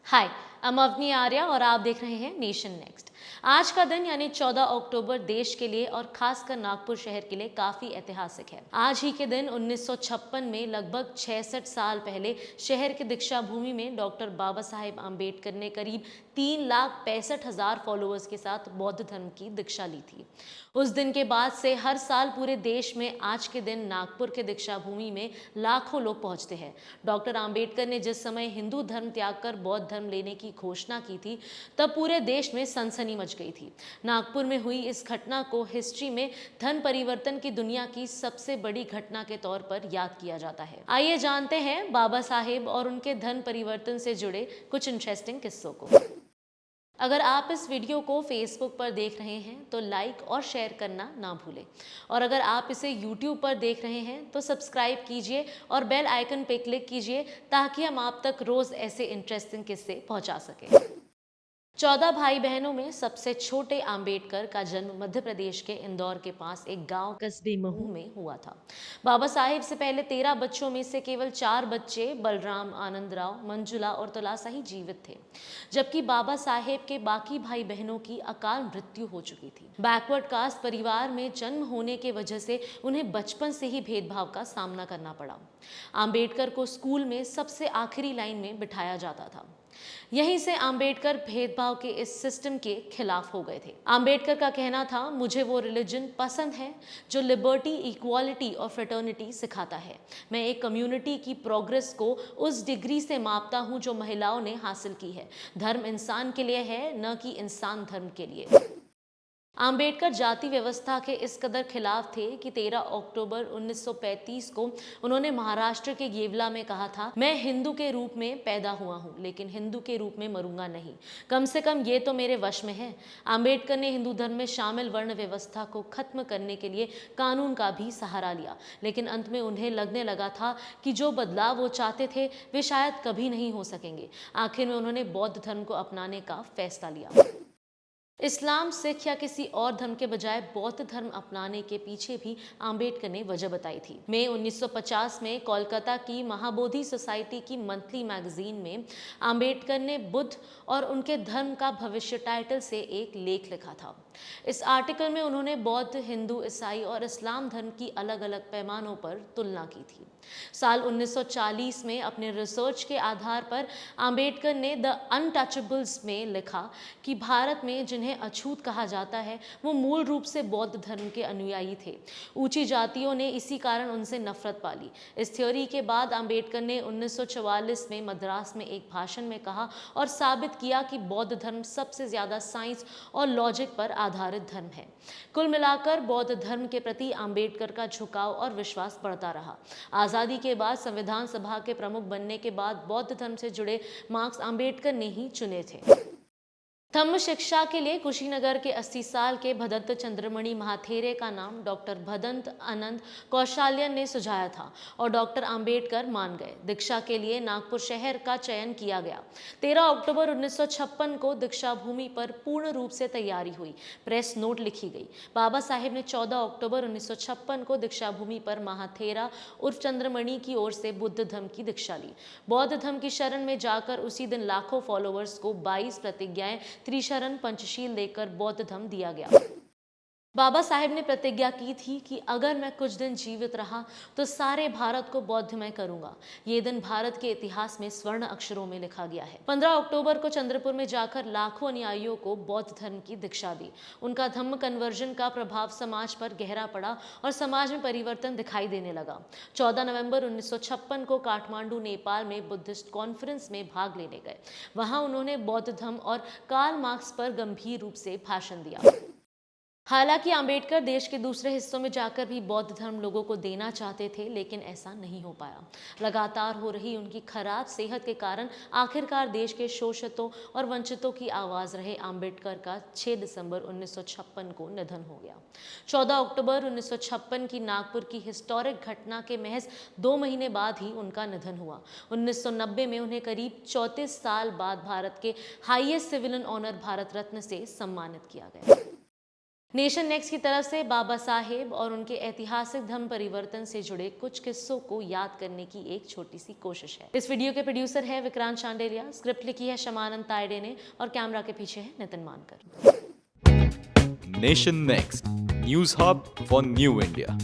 हाय, I'm Avani Arya और आप देख रहे हैं नेशन नेक्स्ट। आज का दिन यानी 14 अक्टूबर देश के लिए और खासकर नागपुर शहर के लिए काफी ऐतिहासिक है। आज ही के दिन 1956 में लगभग 66 साल पहले शहर के दीक्षा भूमि में डॉक्टर बाबा साहेब आम्बेडकर ने करीब 3,65,000 फॉलोअर्स के साथ बौद्ध धर्म की दीक्षा ली थी। उस दिन के बाद से हर साल पूरे देश में आज के दिन नागपुर के दीक्षा भूमि में लाखों लोग पहुंचते हैं। डॉक्टर आम्बेडकर ने जिस समय हिंदू धर्म त्याग कर बौद्ध धर्म लेने की घोषणा की थी, तब पूरे देश में सनसनी मच गई थी। नागपुर में हुई इस घटना को हिस्ट्री में धर्म परिवर्तन की दुनिया की सबसे बड़ी घटना के तौर पर याद किया जाता है। आइए जानते हैं बाबा साहेब और उनके धर्म परिवर्तन से जुड़े कुछ इंटरेस्टिंग किस्सों को। अगर आप इस वीडियो को फेसबुक पर देख रहे हैं तो लाइक और शेयर करना ना भूलें, और अगर आप इसे यूट्यूब पर देख रहे हैं तो सब्सक्राइब कीजिए और बेल आइकन पे क्लिक कीजिए ताकि हम आप तक रोज ऐसे इंटरेस्टिंग किस्से पहुंचा सकें। 14 भाई बहनों में सबसे छोटे आम्बेडकर का जन्म मध्य प्रदेश के इंदौर के पास एक गांव कस्बे महू में हुआ था। बाबा साहेब से पहले 13 बच्चों में से केवल 4 बच्चे बलराम, आनंदराव, मंजुला और तुलासा ही जीवित थे, जबकि बाबा साहेब के बाकी भाई बहनों की अकाल मृत्यु हो चुकी थी। बैकवर्ड कास्ट परिवार में जन्म होने के वजह से उन्हें बचपन से ही भेदभाव का सामना करना पड़ा। आम्बेडकर को स्कूल में सबसे आखिरी लाइन में बिठाया जाता था। यहीं से आम्बेडकर भेदभाव के इस सिस्टम के खिलाफ हो गए थे। आम्बेडकर का कहना था, मुझे वो रिलीजन पसंद है जो लिबर्टी, इक्वालिटी और फ्रेटर्निटी सिखाता है। मैं एक कम्युनिटी की प्रोग्रेस को उस डिग्री से मापता हूँ जो महिलाओं ने हासिल की है। धर्म इंसान के लिए है, न कि इंसान धर्म के लिए। आम्बेडकर जाति व्यवस्था के इस कदर खिलाफ थे कि 13 अक्टूबर 1935 को उन्होंने महाराष्ट्र के येवला में कहा था, मैं हिंदू के रूप में पैदा हुआ हूं, लेकिन हिंदू के रूप में मरूंगा नहीं। कम से कम ये तो मेरे वश में है। आम्बेडकर ने हिंदू धर्म में शामिल वर्ण व्यवस्था को खत्म करने के लिए कानून का भी सहारा लिया, लेकिन अंत में उन्हें लगने लगा था कि जो बदलाव वो चाहते थे वे शायद कभी नहीं हो सकेंगे। आखिर में उन्होंने बौद्ध धर्म को अपनाने का फैसला लिया। इस्लाम, सिख या किसी और धर्म के बजाय बौद्ध धर्म अपनाने के पीछे भी आम्बेडकर ने वजह बताई थी। मई 1950 में कोलकाता की महाबोधि सोसाइटी की मंथली मैगजीन में आम्बेडकर ने बुद्ध और उनके धर्म का भविष्य टाइटल से एक लेख लिखा था। इस आर्टिकल में उन्होंने बौद्ध, हिंदू, ईसाई और इस्लाम धर्म की अलग अलग पैमानों पर तुलना की थी। साल 1940 में अपने रिसर्च के आधार पर आम्बेडकर ने द अनटचेबल्स में लिखा कि भारत में जिन्हें अछूत कहा जाता है वो मूल रूप से बौद्ध धर्म के अनुयायी थे। ऊंची जातियों ने इसी कारण उनसे नफरत पाली। इस थ्योरी के बाद आम्बेडकर ने 1944 में मद्रास में एक भाषण में कहा और साबित किया कि बौद्ध धर्म सबसे ज्यादा साइंस और लॉजिक पर आधारित धर्म है। कुल मिलाकर बौद्ध धर्म के प्रति आम्बेडकर का झुकाव और विश्वास बढ़ता रहा। आजादी के बाद संविधान सभा के प्रमुख बनने के बाद बौद्ध धर्म से जुड़े मार्क्स आम्बेडकर ने ही चुने थे। धम्म शिक्षा के लिए कुशीनगर के 80 साल के भदंत चंद्रमणि महाथेरे का नाम डॉक्टर भदंत अनंत कौशाल्यन ने सुझाया था और डॉक्टर आम्बेडकर मान गए। दीक्षा के लिए नागपुर शहर का चयन किया गया। 13 अक्टूबर 1956 को दीक्षा भूमि पर पूर्ण रूप से तैयारी हुई। प्रेस नोट लिखी गई। बाबा साहेब ने 14 अक्टूबर 1956 को दीक्षा भूमि पर महाथेरा उर्फ चंद्रमणि की ओर से बुद्ध धर्म की दीक्षा ली। बौद्ध धर्म की शरण में जाकर उसी दिन लाखों फॉलोअर्स को 22 प्रतिज्ञाएं, त्रिशरण, पंचशील देकर बौद्ध धर्म दिया गया। बाबा साहेब ने प्रतिज्ञा की थी कि अगर मैं कुछ दिन जीवित रहा तो सारे भारत को बौद्धमय करूंगा। ये दिन भारत के इतिहास में स्वर्ण अक्षरों में लिखा गया है। 15 अक्टूबर को चंद्रपुर में जाकर लाखों अनुयायियों को बौद्ध धर्म की दीक्षा दी। उनका धम्म कन्वर्जन का प्रभाव समाज पर गहरा पड़ा और समाज में परिवर्तन दिखाई देने लगा। 14 नवंबर 1956 को काठमांडू, नेपाल में बुद्धिस्ट कॉन्फ्रेंस में भाग लेने गए। वहां उन्होंने बौद्ध धर्म और कार्ल मार्क्स पर गंभीर रूप से भाषण दिया। हालांकि आम्बेडकर देश के दूसरे हिस्सों में जाकर भी बौद्ध धर्म लोगों को देना चाहते थे, लेकिन ऐसा नहीं हो पाया। लगातार हो रही उनकी खराब सेहत के कारण आखिरकार देश के शोषितों और वंचितों की आवाज रहे आम्बेडकर का 6 दिसंबर 1956 को निधन हो गया। 14 अक्टूबर 1956 की नागपुर की हिस्टोरिक घटना के महज 2 महीने बाद ही उनका निधन हुआ। 1990 में उन्हें करीब 34 साल बाद भारत के highest civilian honour Bharat Ratna से सम्मानित किया गया। नेशन नेक्स्ट की तरफ से बाबा साहेब और उनके ऐतिहासिक धर्म परिवर्तन से जुड़े कुछ किस्सों को याद करने की एक छोटी सी कोशिश है। इस वीडियो के प्रोड्यूसर है विक्रांत चांडेलिया, स्क्रिप्ट लिखी है शमानंद तायडे ने और कैमरा के पीछे है नितिन मानकर। Nation next news hub for new India.